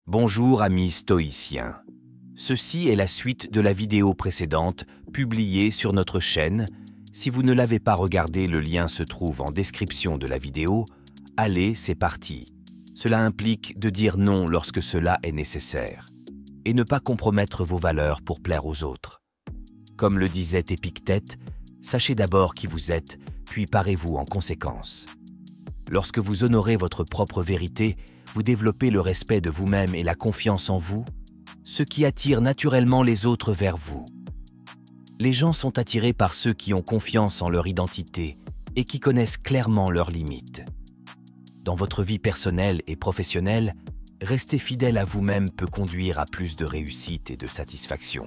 Bonjour amis stoïciens. Ceci est la suite de la vidéo précédente publiée sur notre chaîne. Si vous ne l'avez pas regardée, le lien se trouve en description de la vidéo. Allez, c'est parti. Cela implique de dire non lorsque cela est nécessaire et ne pas compromettre vos valeurs pour plaire aux autres. Comme le disait Épictète, sachez d'abord qui vous êtes, puis parez-vous en conséquence. Lorsque vous honorez votre propre vérité, vous développez le respect de vous-même et la confiance en vous, ce qui attire naturellement les autres vers vous. Les gens sont attirés par ceux qui ont confiance en leur identité et qui connaissent clairement leurs limites. Dans votre vie personnelle et professionnelle, rester fidèle à vous-même peut conduire à plus de réussite et de satisfaction.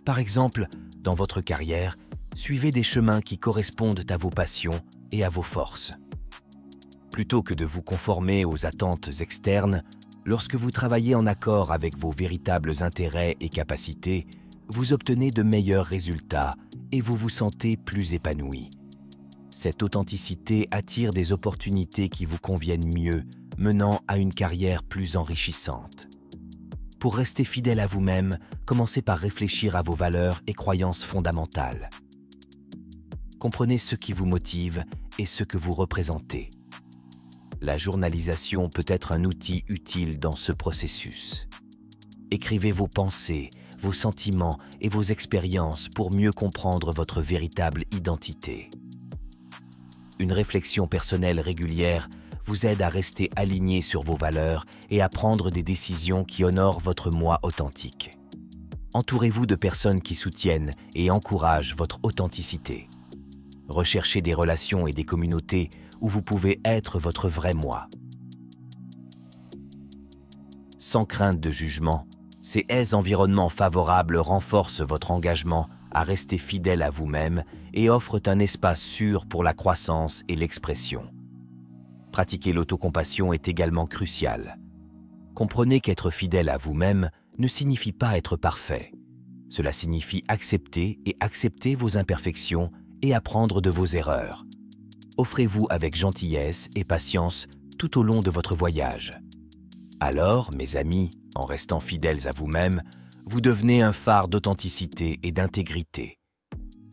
Par exemple, dans votre carrière, suivez des chemins qui correspondent à vos passions et à vos forces. Plutôt que de vous conformer aux attentes externes, lorsque vous travaillez en accord avec vos véritables intérêts et capacités, vous obtenez de meilleurs résultats et vous vous sentez plus épanoui. Cette authenticité attire des opportunités qui vous conviennent mieux, menant à une carrière plus enrichissante. Pour rester fidèle à vous-même, commencez par réfléchir à vos valeurs et croyances fondamentales. Comprenez ce qui vous motive et ce que vous représentez. La journalisation peut être un outil utile dans ce processus. Écrivez vos pensées, vos sentiments et vos expériences pour mieux comprendre votre véritable identité. Une réflexion personnelle régulière vous aide à rester aligné sur vos valeurs et à prendre des décisions qui honorent votre moi authentique. Entourez-vous de personnes qui soutiennent et encouragent votre authenticité. Recherchez des relations et des communautés où vous pouvez être votre vrai moi. Sans crainte de jugement, ces environnements favorables renforcent votre engagement à rester fidèle à vous-même et offrent un espace sûr pour la croissance et l'expression. Pratiquer l'autocompassion est également crucial. Comprenez qu'être fidèle à vous-même ne signifie pas être parfait. Cela signifie accepter vos imperfections et apprendre de vos erreurs. Offrez-vous avec gentillesse et patience tout au long de votre voyage. Alors, mes amis, en restant fidèles à vous-même, vous devenez un phare d'authenticité et d'intégrité.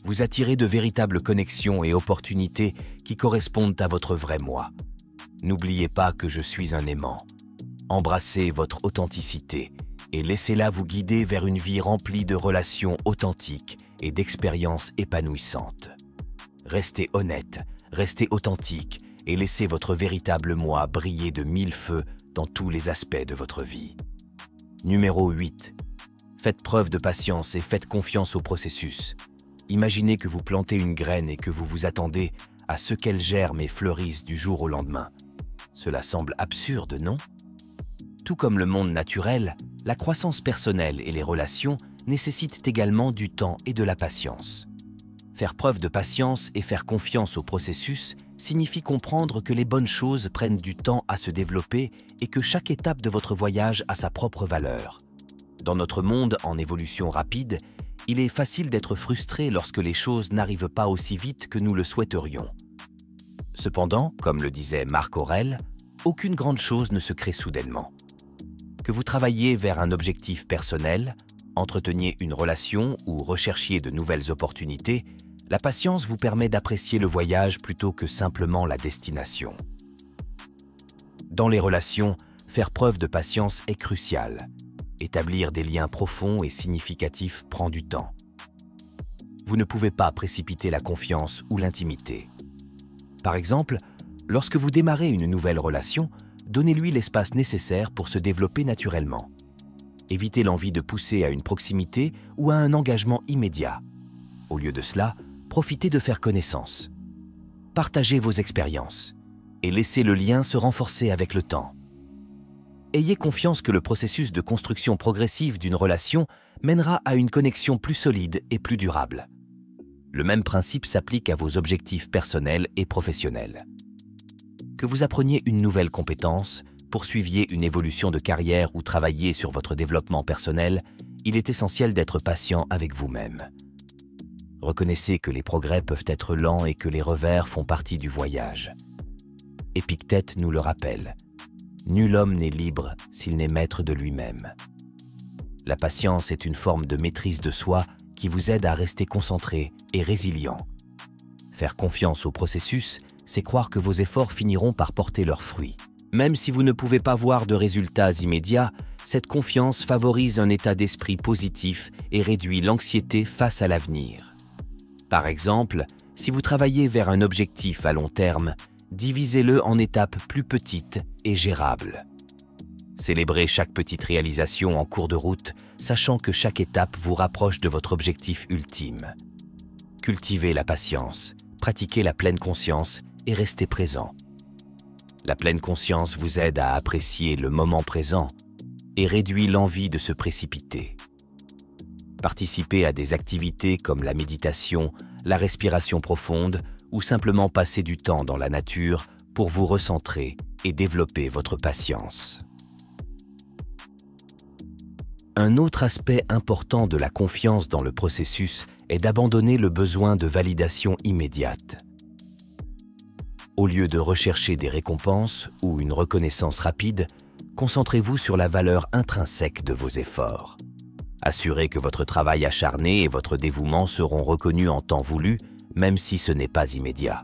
Vous attirez de véritables connexions et opportunités qui correspondent à votre vrai moi. N'oubliez pas que je suis un aimant. Embrassez votre authenticité et laissez-la vous guider vers une vie remplie de relations authentiques et d'expériences épanouissantes. Restez honnête, restez authentique et laissez votre véritable moi briller de mille feux dans tous les aspects de votre vie. Numéro 8. Faites preuve de patience et faites confiance au processus. Imaginez que vous plantez une graine et que vous vous attendez à ce qu'elle germe et fleurisse du jour au lendemain. Cela semble absurde, non? Tout comme le monde naturel, la croissance personnelle et les relations nécessitent également du temps et de la patience. Faire preuve de patience et faire confiance au processus signifie comprendre que les bonnes choses prennent du temps à se développer et que chaque étape de votre voyage a sa propre valeur. Dans notre monde en évolution rapide, il est facile d'être frustré lorsque les choses n'arrivent pas aussi vite que nous le souhaiterions. Cependant, comme le disait Marc Aurèle, aucune grande chose ne se crée soudainement. Que vous travailliez vers un objectif personnel, entreteniez une relation ou recherchiez de nouvelles opportunités, la patience vous permet d'apprécier le voyage plutôt que simplement la destination. Dans les relations, faire preuve de patience est crucial. Établir des liens profonds et significatifs prend du temps. Vous ne pouvez pas précipiter la confiance ou l'intimité. Par exemple, lorsque vous démarrez une nouvelle relation, donnez-lui l'espace nécessaire pour se développer naturellement. Évitez l'envie de pousser à une proximité ou à un engagement immédiat. Au lieu de cela, profitez de faire connaissance. Partagez vos expériences et laissez le lien se renforcer avec le temps. Ayez confiance que le processus de construction progressive d'une relation mènera à une connexion plus solide et plus durable. Le même principe s'applique à vos objectifs personnels et professionnels. Que vous appreniez une nouvelle compétence, poursuiviez une évolution de carrière ou travailliez sur votre développement personnel, il est essentiel d'être patient avec vous-même. Reconnaissez que les progrès peuvent être lents et que les revers font partie du voyage. Épictète nous le rappelle. Nul homme n'est libre s'il n'est maître de lui-même. La patience est une forme de maîtrise de soi qui vous aide à rester concentré et résilient. Faire confiance au processus, c'est croire que vos efforts finiront par porter leurs fruits. Même si vous ne pouvez pas voir de résultats immédiats, cette confiance favorise un état d'esprit positif et réduit l'anxiété face à l'avenir. Par exemple, si vous travaillez vers un objectif à long terme, divisez-le en étapes plus petites et gérables. Célébrez chaque petite réalisation en cours de route, sachant que chaque étape vous rapproche de votre objectif ultime. Cultivez la patience, pratiquez la pleine conscience et restez présent. La pleine conscience vous aide à apprécier le moment présent et réduit l'envie de se précipiter. Participez à des activités comme la méditation, la respiration profonde ou simplement passer du temps dans la nature pour vous recentrer et développer votre patience. Un autre aspect important de la confiance dans le processus est d'abandonner le besoin de validation immédiate. Au lieu de rechercher des récompenses ou une reconnaissance rapide, concentrez-vous sur la valeur intrinsèque de vos efforts. Assurez que votre travail acharné et votre dévouement seront reconnus en temps voulu, même si ce n'est pas immédiat.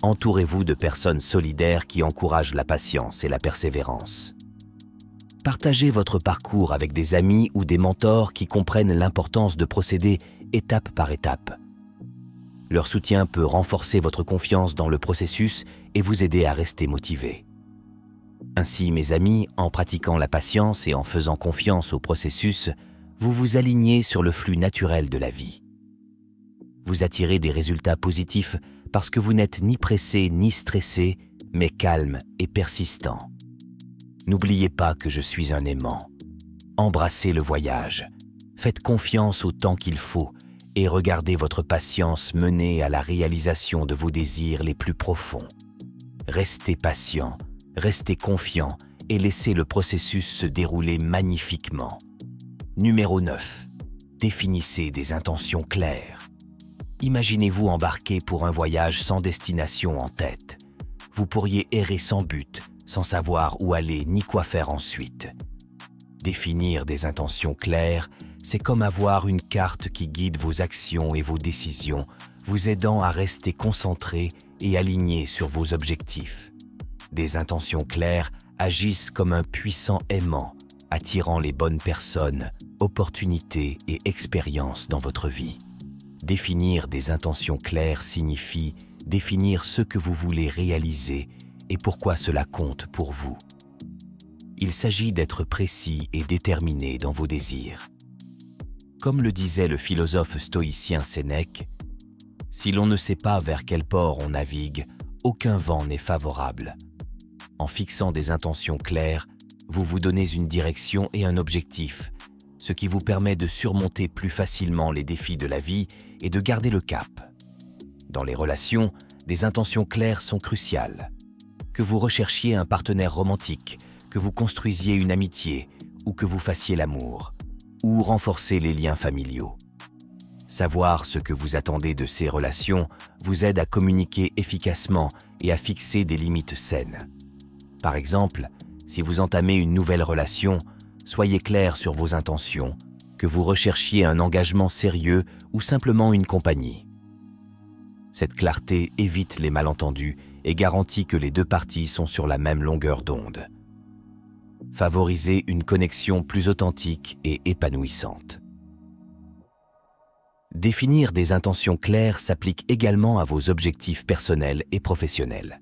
Entourez-vous de personnes solidaires qui encouragent la patience et la persévérance. Partagez votre parcours avec des amis ou des mentors qui comprennent l'importance de procéder étape par étape. Leur soutien peut renforcer votre confiance dans le processus et vous aider à rester motivé. Ainsi, mes amis, en pratiquant la patience et en faisant confiance au processus, vous vous alignez sur le flux naturel de la vie. Vous attirez des résultats positifs parce que vous n'êtes ni pressé ni stressé, mais calme et persistant. N'oubliez pas que je suis un aimant. Embrassez le voyage. Faites confiance au temps qu'il faut et regardez votre patience mener à la réalisation de vos désirs les plus profonds. Restez patient, restez confiant et laissez le processus se dérouler magnifiquement. Numéro 9. Définissez des intentions claires. Imaginez-vous embarquer pour un voyage sans destination en tête. Vous pourriez errer sans but, sans savoir où aller ni quoi faire ensuite. Définir des intentions claires, c'est comme avoir une carte qui guide vos actions et vos décisions, vous aidant à rester concentré et aligné sur vos objectifs. Des intentions claires agissent comme un puissant aimant, attirant les bonnes personnes, opportunités et expériences dans votre vie. Définir des intentions claires signifie définir ce que vous voulez réaliser et pourquoi cela compte pour vous. Il s'agit d'être précis et déterminé dans vos désirs. Comme le disait le philosophe stoïcien Sénèque, « Si l'on ne sait pas vers quel port on navigue, aucun vent n'est favorable. » En fixant des intentions claires, vous vous donnez une direction et un objectif, ce qui vous permet de surmonter plus facilement les défis de la vie et de garder le cap. Dans les relations, des intentions claires sont cruciales. Que vous recherchiez un partenaire romantique, que vous construisiez une amitié ou que vous fassiez l'amour, ou renforcer les liens familiaux. Savoir ce que vous attendez de ces relations vous aide à communiquer efficacement et à fixer des limites saines. Par exemple, si vous entamez une nouvelle relation, soyez clair sur vos intentions, que vous recherchiez un engagement sérieux ou simplement une compagnie. Cette clarté évite les malentendus et garantit que les deux parties sont sur la même longueur d'onde. Favorisez une connexion plus authentique et épanouissante. Définir des intentions claires s'applique également à vos objectifs personnels et professionnels.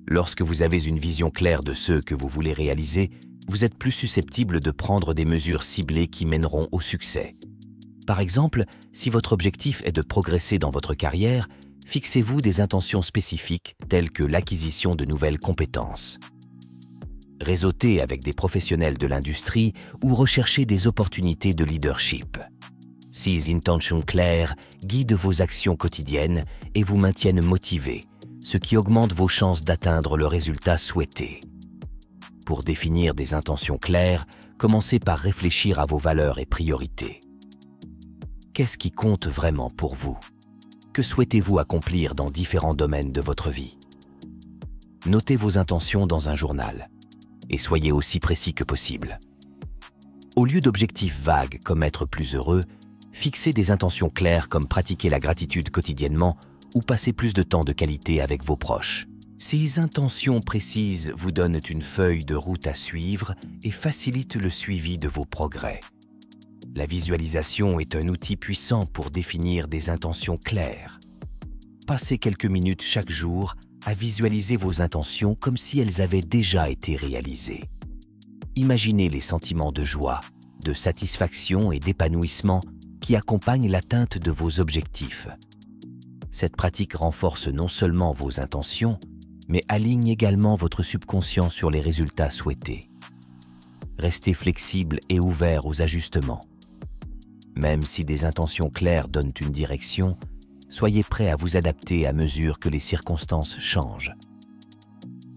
Lorsque vous avez une vision claire de ce que vous voulez réaliser, vous êtes plus susceptible de prendre des mesures ciblées qui mèneront au succès. Par exemple, si votre objectif est de progresser dans votre carrière, fixez-vous des intentions spécifiques telles que l'acquisition de nouvelles compétences. Réseautez avec des professionnels de l'industrie ou recherchez des opportunités de leadership. Ces intentions claires guident vos actions quotidiennes et vous maintiennent motivé, ce qui augmente vos chances d'atteindre le résultat souhaité. Pour définir des intentions claires, commencez par réfléchir à vos valeurs et priorités. Qu'est-ce qui compte vraiment pour vous? Que souhaitez-vous accomplir dans différents domaines de votre vie? Notez vos intentions dans un journal. et soyez aussi précis que possible. Au lieu d'objectifs vagues comme être plus heureux, fixez des intentions claires comme pratiquer la gratitude quotidiennement ou passer plus de temps de qualité avec vos proches. Ces intentions précises vous donnent une feuille de route à suivre et facilitent le suivi de vos progrès. La visualisation est un outil puissant pour définir des intentions claires. Passez quelques minutes chaque jour à visualiser vos intentions comme si elles avaient déjà été réalisées. Imaginez les sentiments de joie, de satisfaction et d'épanouissement qui accompagnent l'atteinte de vos objectifs. Cette pratique renforce non seulement vos intentions, mais aligne également votre subconscient sur les résultats souhaités. Restez flexible et ouvert aux ajustements. Même si des intentions claires donnent une direction, soyez prêt à vous adapter à mesure que les circonstances changent.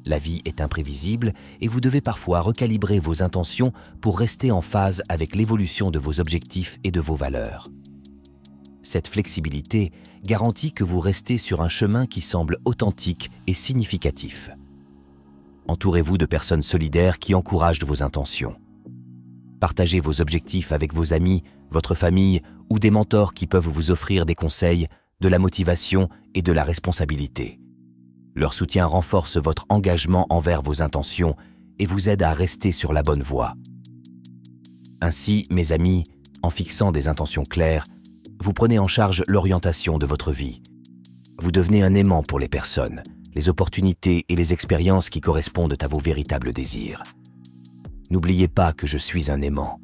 La vie est imprévisible et vous devez parfois recalibrer vos intentions pour rester en phase avec l'évolution de vos objectifs et de vos valeurs. Cette flexibilité garantit que vous restez sur un chemin qui semble authentique et significatif. Entourez-vous de personnes solidaires qui encouragent vos intentions. Partagez vos objectifs avec vos amis, votre famille ou des mentors qui peuvent vous offrir des conseils, de la motivation et de la responsabilité. Leur soutien renforce votre engagement envers vos intentions et vous aide à rester sur la bonne voie. Ainsi, mes amis, en fixant des intentions claires, vous prenez en charge l'orientation de votre vie. Vous devenez un aimant pour les personnes, les opportunités et les expériences qui correspondent à vos véritables désirs. N'oubliez pas que je suis un aimant.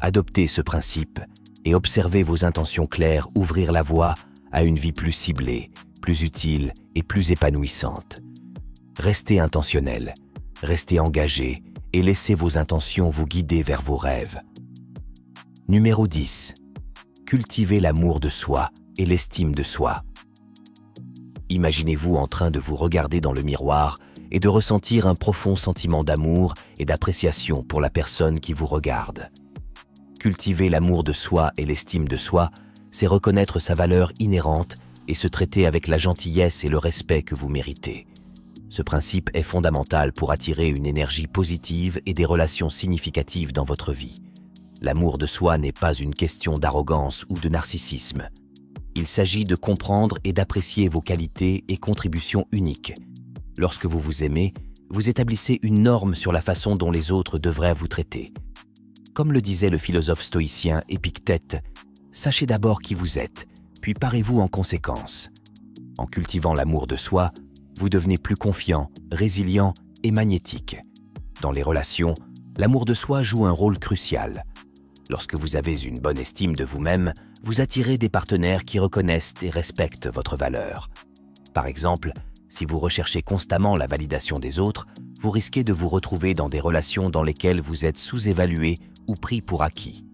Adoptez ce principe et observez vos intentions claires ouvrir la voie à une vie plus ciblée, plus utile et plus épanouissante. Restez intentionnel, restez engagé et laissez vos intentions vous guider vers vos rêves. Numéro 10. Cultivez l'amour de soi et l'estime de soi. Imaginez-vous en train de vous regarder dans le miroir et de ressentir un profond sentiment d'amour et d'appréciation pour la personne qui vous regarde. Cultiver l'amour de soi et l'estime de soi, c'est reconnaître sa valeur inhérente et se traiter avec la gentillesse et le respect que vous méritez. Ce principe est fondamental pour attirer une énergie positive et des relations significatives dans votre vie. L'amour de soi n'est pas une question d'arrogance ou de narcissisme. Il s'agit de comprendre et d'apprécier vos qualités et contributions uniques. Lorsque vous vous aimez, vous établissez une norme sur la façon dont les autres devraient vous traiter. Comme le disait le philosophe stoïcien Épictète, sachez d'abord qui vous êtes, puis parez-vous en conséquence. En cultivant l'amour de soi, vous devenez plus confiant, résilient et magnétique. Dans les relations, l'amour de soi joue un rôle crucial. Lorsque vous avez une bonne estime de vous-même, vous attirez des partenaires qui reconnaissent et respectent votre valeur. Par exemple, si vous recherchez constamment la validation des autres, vous risquez de vous retrouver dans des relations dans lesquelles vous êtes sous-évalué ou pris pour acquis.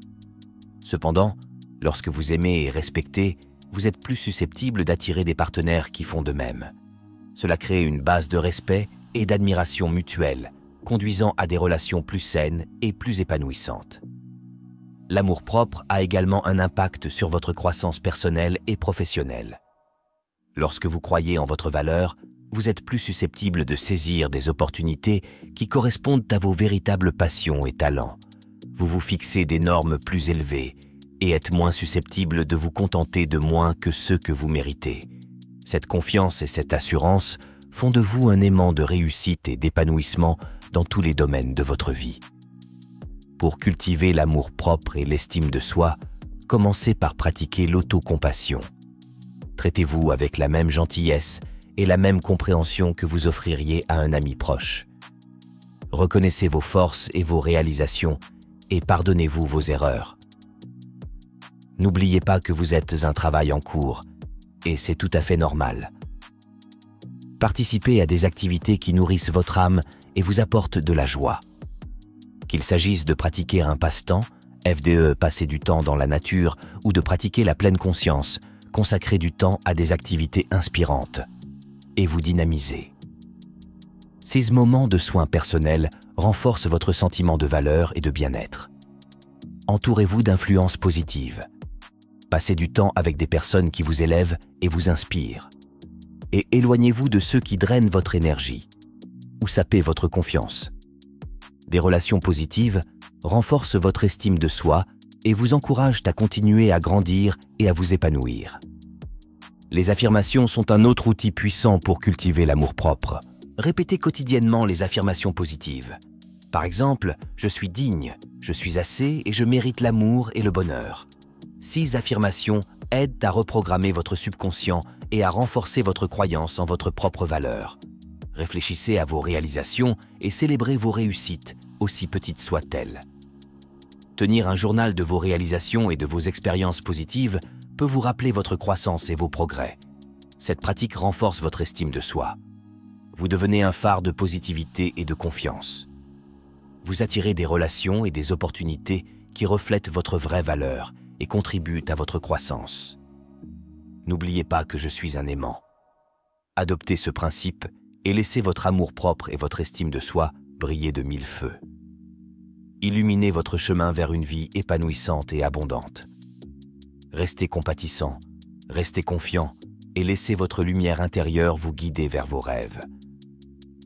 Cependant, lorsque vous aimez et respectez, vous êtes plus susceptible d'attirer des partenaires qui font de même. Cela crée une base de respect et d'admiration mutuelle, conduisant à des relations plus saines et plus épanouissantes. L'amour-propre a également un impact sur votre croissance personnelle et professionnelle. Lorsque vous croyez en votre valeur, vous êtes plus susceptible de saisir des opportunités qui correspondent à vos véritables passions et talents. Vous vous fixez des normes plus élevées et êtes moins susceptible de vous contenter de moins que ce que vous méritez. Cette confiance et cette assurance font de vous un aimant de réussite et d'épanouissement dans tous les domaines de votre vie. Pour cultiver l'amour-propre et l'estime de soi, commencez par pratiquer l'autocompassion. Traitez-vous avec la même gentillesse et la même compréhension que vous offririez à un ami proche. Reconnaissez vos forces et vos réalisations et pardonnez-vous vos erreurs. N'oubliez pas que vous êtes un travail en cours et c'est tout à fait normal. Participez à des activités qui nourrissent votre âme et vous apportent de la joie. Qu'il s'agisse de pratiquer un passe-temps, FDE, passer du temps dans la nature, ou de pratiquer la pleine conscience, consacrez du temps à des activités inspirantes et vous dynamisez. Ces moments de soins personnels renforcent votre sentiment de valeur et de bien-être. Entourez-vous d'influences positives. Passez du temps avec des personnes qui vous élèvent et vous inspirent. Et éloignez-vous de ceux qui drainent votre énergie ou sapent votre confiance. Des relations positives renforcent votre estime de soi et vous encouragent à continuer à grandir et à vous épanouir. Les affirmations sont un autre outil puissant pour cultiver l'amour-propre. Répétez quotidiennement les affirmations positives. Par exemple, je suis digne, je suis assez et je mérite l'amour et le bonheur. 6 affirmations aident à reprogrammer votre subconscient et à renforcer votre croyance en votre propre valeur. Réfléchissez à vos réalisations et célébrez vos réussites, aussi petites soient-elles. Tenir un journal de vos réalisations et de vos expériences positives peut vous rappeler votre croissance et vos progrès. Cette pratique renforce votre estime de soi. Vous devenez un phare de positivité et de confiance. Vous attirez des relations et des opportunités qui reflètent votre vraie valeur et contribuent à votre croissance. N'oubliez pas que je suis un aimant. Adoptez ce principe et laissez votre amour-propre et votre estime de soi briller de 1000 feux. Illuminez votre chemin vers une vie épanouissante et abondante. Restez compatissant, restez confiant et laissez votre lumière intérieure vous guider vers vos rêves.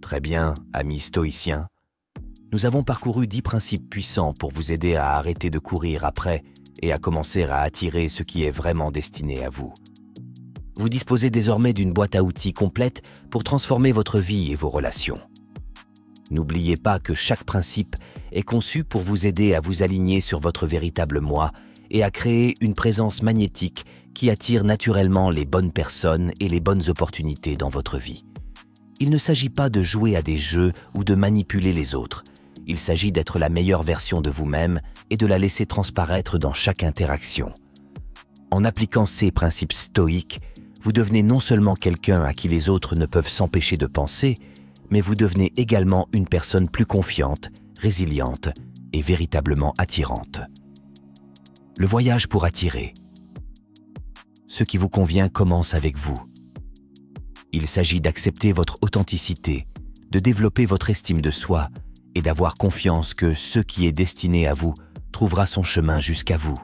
Très bien, amis stoïciens. Nous avons parcouru 10 principes puissants pour vous aider à arrêter de courir après et à commencer à attirer ce qui est vraiment destiné à vous. Vous disposez désormais d'une boîte à outils complète pour transformer votre vie et vos relations. N'oubliez pas que chaque principe est conçu pour vous aider à vous aligner sur votre véritable moi et à créer une présence magnétique qui attire naturellement les bonnes personnes et les bonnes opportunités dans votre vie. Il ne s'agit pas de jouer à des jeux ou de manipuler les autres. Il s'agit d'être la meilleure version de vous-même et de la laisser transparaître dans chaque interaction. En appliquant ces principes stoïques, vous devenez non seulement quelqu'un à qui les autres ne peuvent s'empêcher de penser, mais vous devenez également une personne plus confiante, résiliente et véritablement attirante. Le voyage pour attirer. Ce qui vous convient commence avec vous. Il s'agit d'accepter votre authenticité, de développer votre estime de soi et d'avoir confiance que ce qui est destiné à vous trouvera son chemin jusqu'à vous.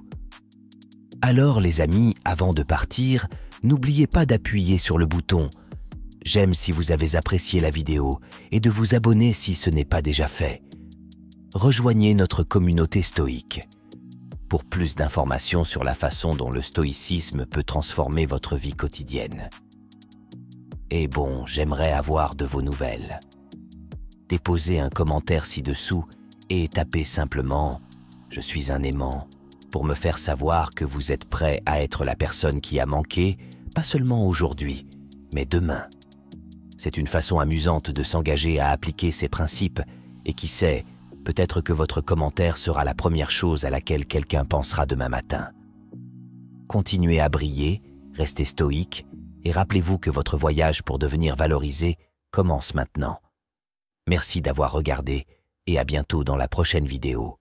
Alors les amis, avant de partir, n'oubliez pas d'appuyer sur le bouton « J'aime » si vous avez apprécié la vidéo et de vous abonner si ce n'est pas déjà fait. Rejoignez notre communauté stoïque. Pour plus d'informations sur la façon dont le stoïcisme peut transformer votre vie quotidienne. Et bon, j'aimerais avoir de vos nouvelles. Déposez un commentaire ci-dessous et tapez simplement « Je suis un aimant » pour me faire savoir que vous êtes prêt à être la personne qui a manqué, pas seulement aujourd'hui, mais demain. C'est une façon amusante de s'engager à appliquer ces principes et qui sait, peut-être que votre commentaire sera la première chose à laquelle quelqu'un pensera demain matin. Continuez à briller, restez stoïque et rappelez-vous que votre voyage pour devenir valorisé commence maintenant. Merci d'avoir regardé et à bientôt dans la prochaine vidéo.